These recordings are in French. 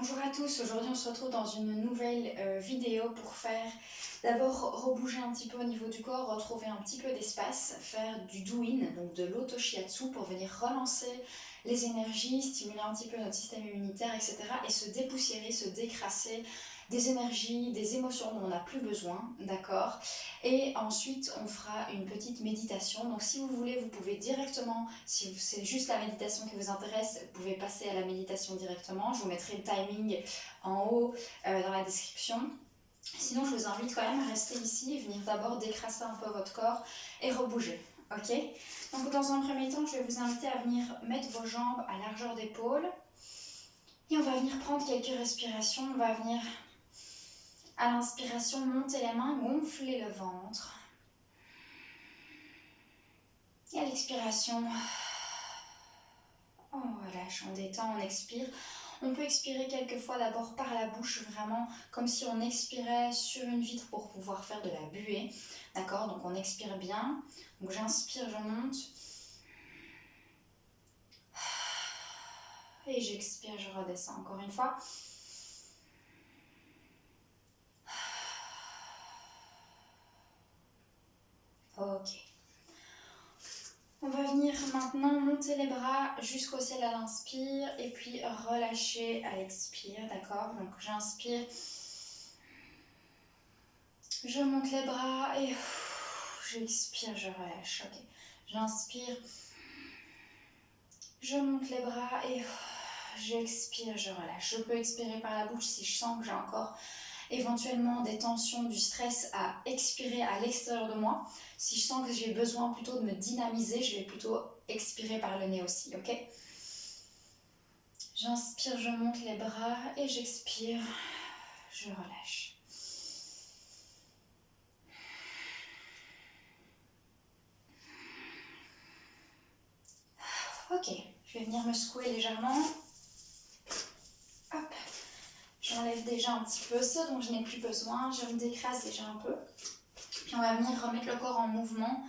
Bonjour à tous, aujourd'hui on se retrouve dans une nouvelle vidéo pour faire d'abord rebouger un petit peu au niveau du corps, retrouver un petit peu d'espace, faire du do-in, donc de l'auto-shiatsu pour venir relancer les énergies, stimuler un petit peu notre système immunitaire, etc. et se dépoussiérer, se décrasser des énergies, des émotions dont on n'a plus besoin, d'accord? Et ensuite on fera une petite méditation, donc si vous voulez vous pouvez directement, si c'est juste la méditation qui vous intéresse, vous pouvez passer à la méditation directement, je vous mettrai le timing en haut dans la description. Sinon, je vous invite quand même à rester ici et venir d'abord décrasser un peu votre corps et rebouger. Ok? Donc, dans un premier temps, je vais vous inviter à venir mettre vos jambes à largeur d'épaule. Et on va venir prendre quelques respirations. On va venir, à l'inspiration, monter les mains, gonfler le ventre. Et à l'expiration, on relâche, on détend, on expire. On peut expirer quelquefois d'abord par la bouche, vraiment comme si on expirait sur une vitre pour pouvoir faire de la buée. D'accord? Donc on expire bien. Donc j'inspire, je monte. Et j'expire, je redescends encore une fois. Ok. On va venir maintenant monter les bras jusqu'au ciel à l'inspire et puis relâcher à l'expire, d'accord? Donc j'inspire. Je monte les bras et j'expire, je relâche. Ok. J'inspire. Je monte les bras et j'expire, je relâche. Je peux expirer par la bouche si je sens que j'ai encore éventuellement des tensions, du stress à expirer à l'extérieur de moi. Si je sens que j'ai besoin plutôt de me dynamiser, je vais plutôt expirer par le nez aussi, ok? J'inspire, je monte les bras et j'expire, je relâche. Ok, je vais venir me secouer légèrement. Hop, j'enlève déjà un petit peu ce dont je n'ai plus besoin, je me décrase déjà un peu. Puis on va venir remettre le corps en mouvement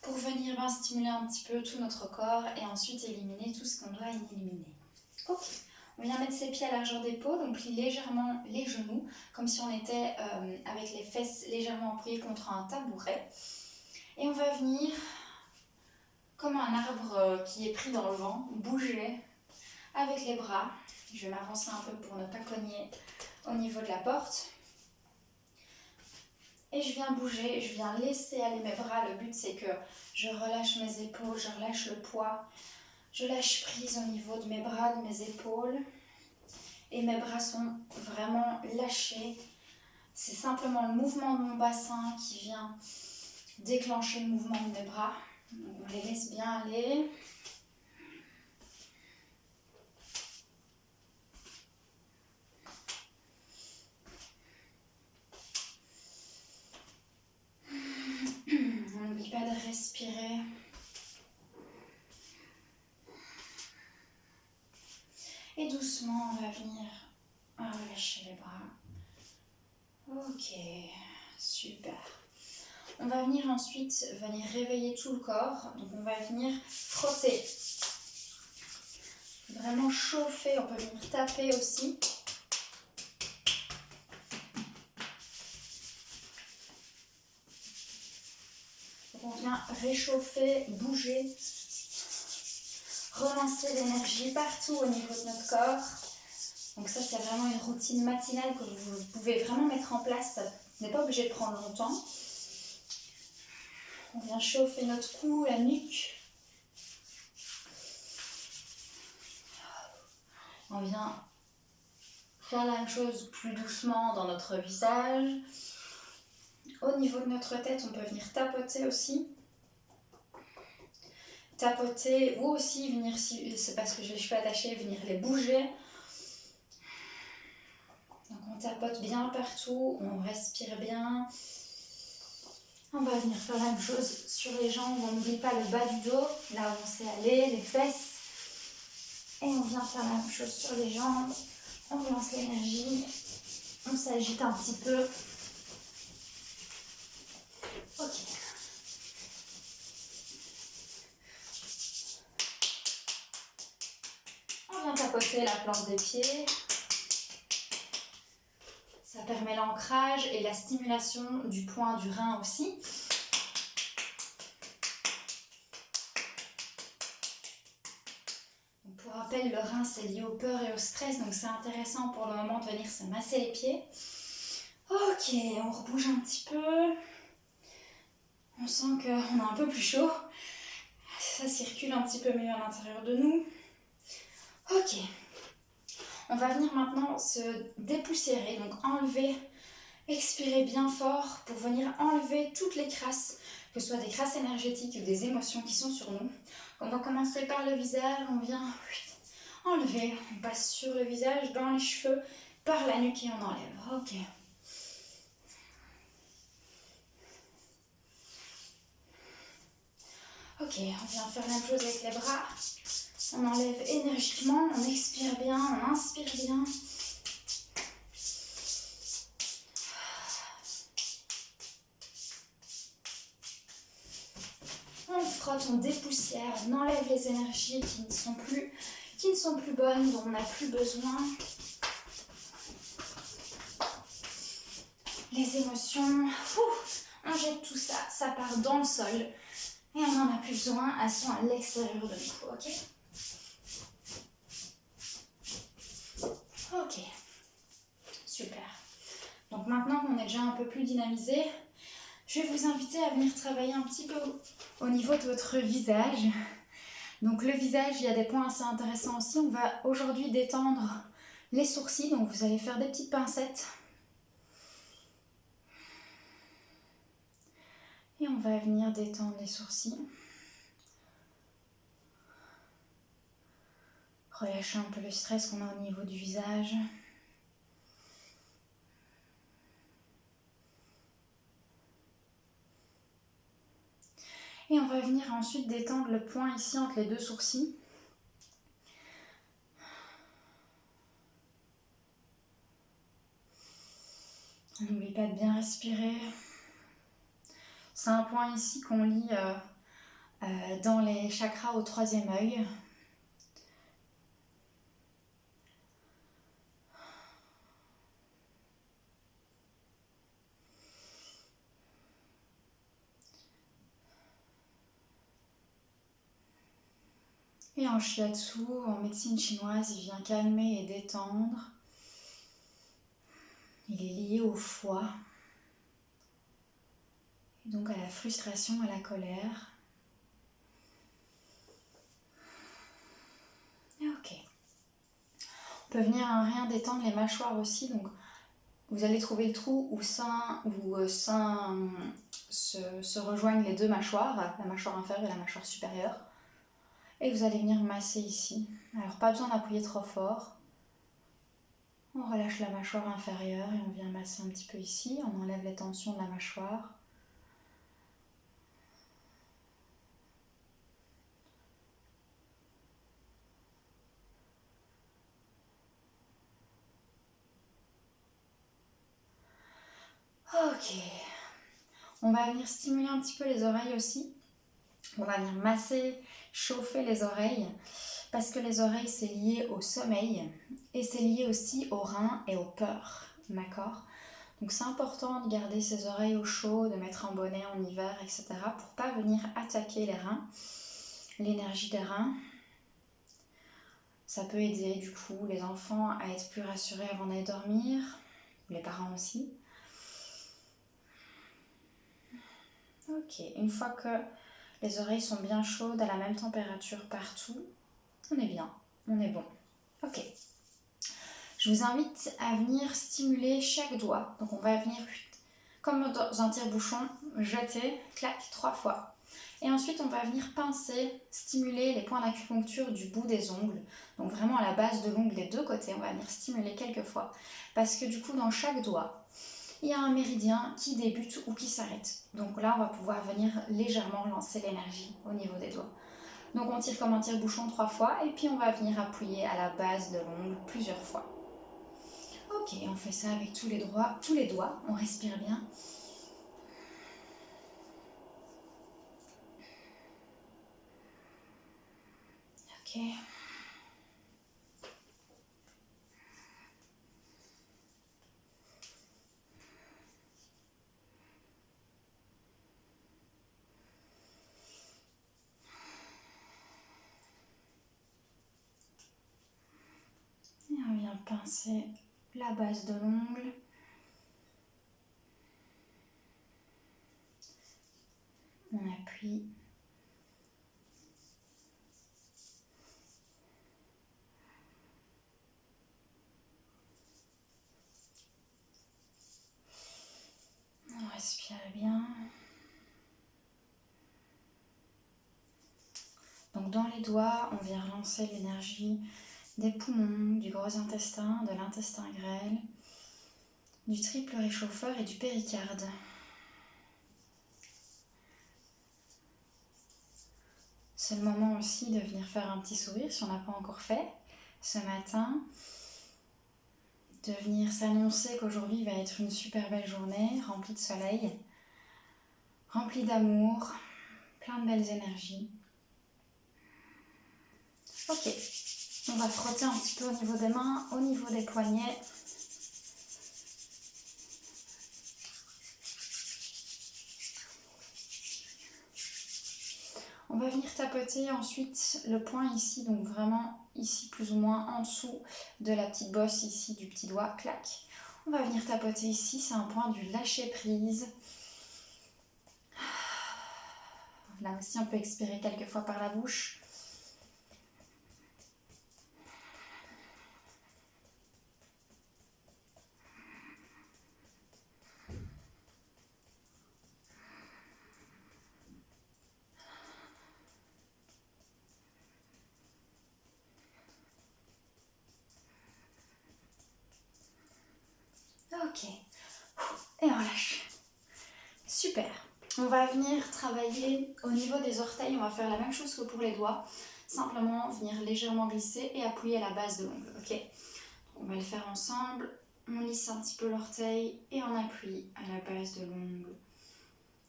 pour venir stimuler un petit peu tout notre corps et ensuite éliminer tout ce qu'on doit éliminer. Ok, on vient mettre ses pieds à largeur d'épaule, on plie légèrement les genoux, comme si on était avec les fesses légèrement appuyées contre un tabouret. Et on va venir, comme un arbre qui est pris dans le vent, bouger avec les bras. Je vais m'avancer un peu pour ne pas cogner au niveau de la porte. Et je viens bouger, je viens laisser aller mes bras. Le but c'est que je relâche mes épaules, je relâche le poids. Je lâche prise au niveau de mes bras, de mes épaules. Et mes bras sont vraiment lâchés. C'est simplement le mouvement de mon bassin qui vient déclencher le mouvement de mes bras. Donc on les laisse bien aller. On n'oublie pas de respirer. Et doucement, on va venir relâcher les bras. Ok, super. On va venir ensuite réveiller tout le corps. Donc on va venir frotter. Vraiment chauffer, on peut venir taper aussi. Donc on vient réchauffer, bouger, relancer l'énergie partout au niveau de notre corps. Donc ça c'est vraiment une routine matinale que vous pouvez vraiment mettre en place. Vous n'êtes pas obligé de prendre longtemps. On vient chauffer notre cou, la nuque. On vient faire la même chose plus doucement dans notre visage. Au niveau de notre tête, on peut venir tapoter aussi. Tapoter ou aussi venir, si c'est parce que j'ai les cheveux attachés, venir les bouger. Donc on tapote bien partout, on respire bien. On va venir faire la même chose sur les jambes, on n'oublie pas le bas du dos, là où on sait aller, les fesses. Et on vient faire la même chose sur les jambes, on lance l'énergie, on s'agite un petit peu. Ok. On vient tapoter la plante des pieds. permet l'ancrage et la stimulation du point du rein aussi. Donc pour rappel, le rein c'est lié aux peurs et au stress, donc c'est intéressant pour le moment de venir se masser les pieds. Ok, on rebouge un petit peu. On sent qu'on a un peu plus chaud. Ça circule un petit peu mieux à l'intérieur de nous. Ok. On va venir maintenant se dépoussiérer, donc enlever, expirer bien fort pour venir enlever toutes les crasses, que ce soit des crasses énergétiques ou des émotions qui sont sur nous. On va commencer par le visage, on vient enlever, on passe sur le visage, dans les cheveux, par la nuque et on enlève. Ok. Ok, on vient faire la même chose avec les bras. On enlève énergiquement, on expire bien, on inspire bien. On frotte, on dépoussière, on enlève les énergies qui ne sont plus bonnes, dont on n'a plus besoin. Les émotions, on jette tout ça, ça part dans le sol. Et on n'en a plus besoin, elles sont à l'extérieur de nous, ok? Ok, super. Donc maintenant qu'on est déjà un peu plus dynamisé, je vais vous inviter à venir travailler un petit peu au niveau de votre visage. Donc le visage, il y a des points assez intéressants aussi. On va aujourd'hui détendre les sourcils, donc vous allez faire des petites pincettes. Et on va venir détendre les sourcils. Relâcher un peu le stress qu'on a au niveau du visage. Et on va venir ensuite détendre le point ici entre les deux sourcils. N'oublie pas de bien respirer. C'est un point ici qu'on lie dans les chakras au troisième œil. Et en shiatsu, en médecine chinoise, il vient calmer et détendre. Il est lié au foie, et donc à la frustration, à la colère. Ok. On peut venir rien détendre les mâchoires aussi, donc vous allez trouver le trou où se rejoignent les deux mâchoires, la mâchoire inférieure et la mâchoire supérieure. Et vous allez venir masser ici. Alors pas besoin d'appuyer trop fort. On relâche la mâchoire inférieure et on vient masser un petit peu ici. On enlève les tensions de la mâchoire. Ok. On va venir stimuler un petit peu les oreilles aussi. On va venir masser, chauffer les oreilles. Parce que les oreilles, c'est lié au sommeil. Et c'est lié aussi aux reins et aux peurs. D'accord ? Donc c'est important de garder ses oreilles au chaud, de mettre un bonnet en hiver, etc. pour pas venir attaquer les reins, l'énergie des reins. Ça peut aider du coup les enfants à être plus rassurés avant d'aller dormir, les parents aussi. Ok, une fois que les oreilles sont bien chaudes, à la même température partout, on est bien, on est bon. Ok. Je vous invite à venir stimuler chaque doigt. Donc on va venir, comme dans un tire-bouchon, jeter, clac, 3 fois. Et ensuite on va venir pincer, stimuler les points d'acupuncture du bout des ongles. Donc vraiment à la base de l'ongle des deux côtés, on va venir stimuler quelques fois. Parce que du coup dans chaque doigt, il y a un méridien qui débute ou qui s'arrête. Donc là on va pouvoir venir légèrement lancer l'énergie au niveau des doigts. Donc on tire comme un tire-bouchon 3 fois et puis on va venir appuyer à la base de l'ongle plusieurs fois. Ok, on fait ça avec tous les doigts, on respire bien. Ok. On vient pincer la base de l'ongle. On appuie. On respire bien. Donc dans les doigts, on vient relancer l'énergie des poumons, du gros intestin, de l'intestin grêle, du triple réchauffeur et du péricarde. C'est le moment aussi de venir faire un petit sourire si on n'a pas encore fait ce matin. De venir s'annoncer qu'aujourd'hui va être une super belle journée, remplie de soleil, remplie d'amour, plein de belles énergies. Ok, on va frotter un petit peu au niveau des mains, au niveau des poignets. On va venir tapoter ensuite le point ici, donc vraiment ici plus ou moins en dessous de la petite bosse ici du petit doigt, clac. On va venir tapoter ici, c'est un point du lâcher prise. Là aussi on peut expirer quelques fois par la bouche. Ok, et on relâche. Super. On va venir travailler au niveau des orteils, on va faire la même chose que pour les doigts. Simplement venir légèrement glisser et appuyer à la base de l'ongle. Ok. On va le faire ensemble. On lisse un petit peu l'orteil et on appuie à la base de l'ongle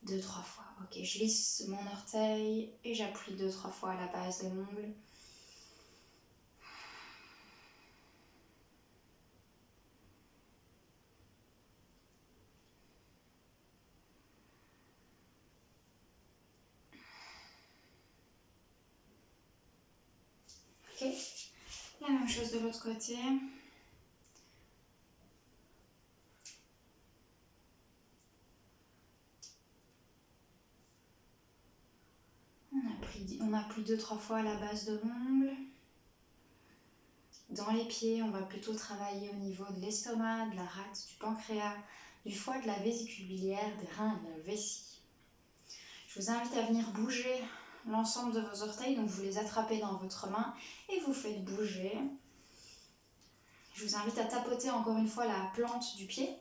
2-3 fois. Ok, je lisse mon orteil et j'appuie 2-3 fois à la base de l'ongle. Ok, la même chose de l'autre côté. On appuie 2-3 fois à la base de l'ongle. Dans les pieds, on va plutôt travailler au niveau de l'estomac, de la rate, du pancréas, du foie, de la vésicule biliaire, des reins et de la vessie. Je vous invite à venir bouger l'ensemble de vos orteils, donc vous les attrapez dans votre main et vous faites bouger. Je vous invite à tapoter encore une fois la plante du pied.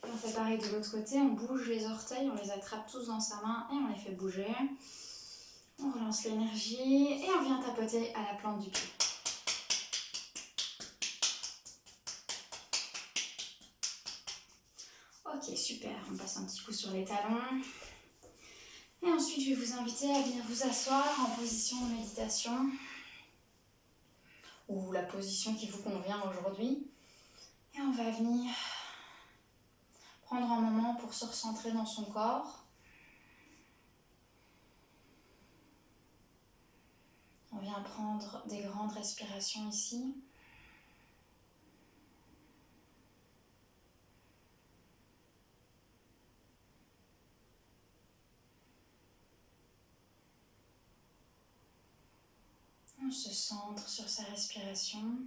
Et on fait pareil de l'autre côté, on bouge les orteils, on les attrape tous dans sa main et on les fait bouger. On relance l'énergie et on vient tapoter à la plante du pied. Ok, super, on passe un petit coup sur les talons. Et ensuite, je vais vous inviter à venir vous asseoir en position de méditation. Ou la position qui vous convient aujourd'hui. Et on va venir prendre un moment pour se recentrer dans son corps. On vient prendre des grandes respirations ici. On se centre sur sa respiration.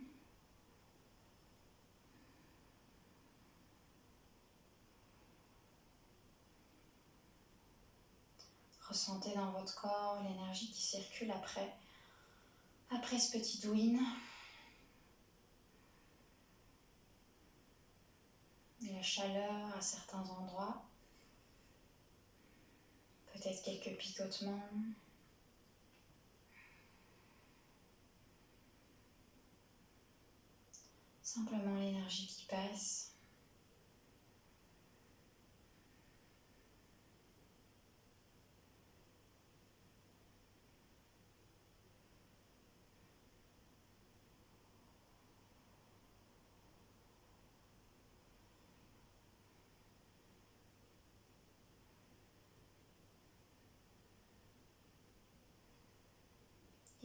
Ressentez dans votre corps l'énergie qui circule après ce petit douin. La chaleur à certains endroits. Peut-être quelques picotements. Simplement l'énergie qui passe.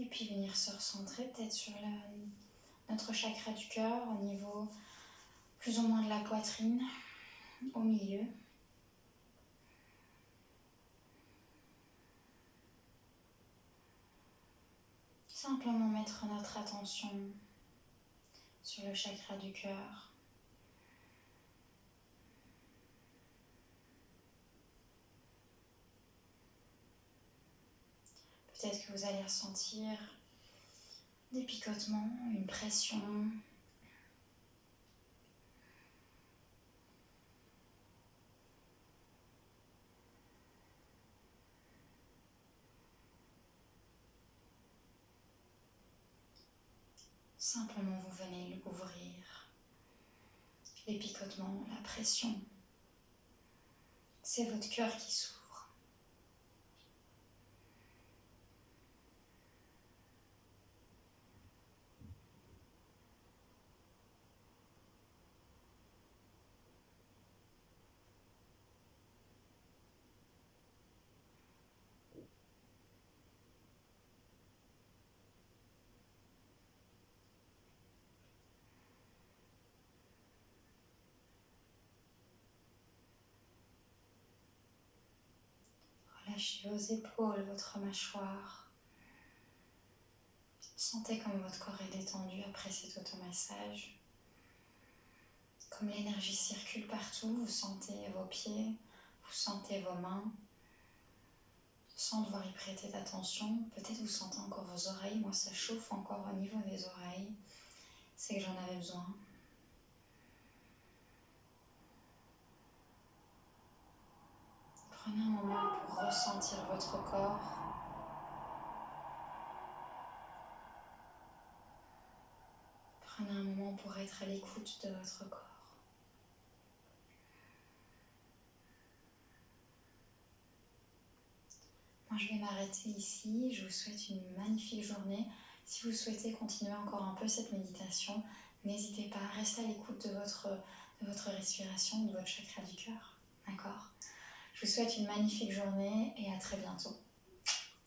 Et puis venir se recentrer peut-être sur notre chakra du cœur au niveau plus ou moins de la poitrine, au milieu. Simplement mettre notre attention sur le chakra du cœur. Peut-être que vous allez ressentir des picotements, une pression. Simplement, vous venez l'ouvrir. Les picotements, la pression, c'est votre cœur qui s'ouvre. Relâchez vos épaules, votre mâchoire. Sentez comme votre corps est détendu après cet automassage. Comme l'énergie circule partout, vous sentez vos pieds, vous sentez vos mains. Sans devoir y prêter d'attention, peut-être vous sentez encore vos oreilles. Moi, ça chauffe encore au niveau des oreilles. C'est que j'en avais besoin. Prenez un moment pour ressentir votre corps. Prenez un moment pour être à l'écoute de votre corps. Moi, je vais m'arrêter ici. Je vous souhaite une magnifique journée. Si vous souhaitez continuer encore un peu cette méditation, n'hésitez pas, restez à l'écoute de votre respiration, de votre chakra du cœur. D'accord ? Je vous souhaite une magnifique journée et à très bientôt.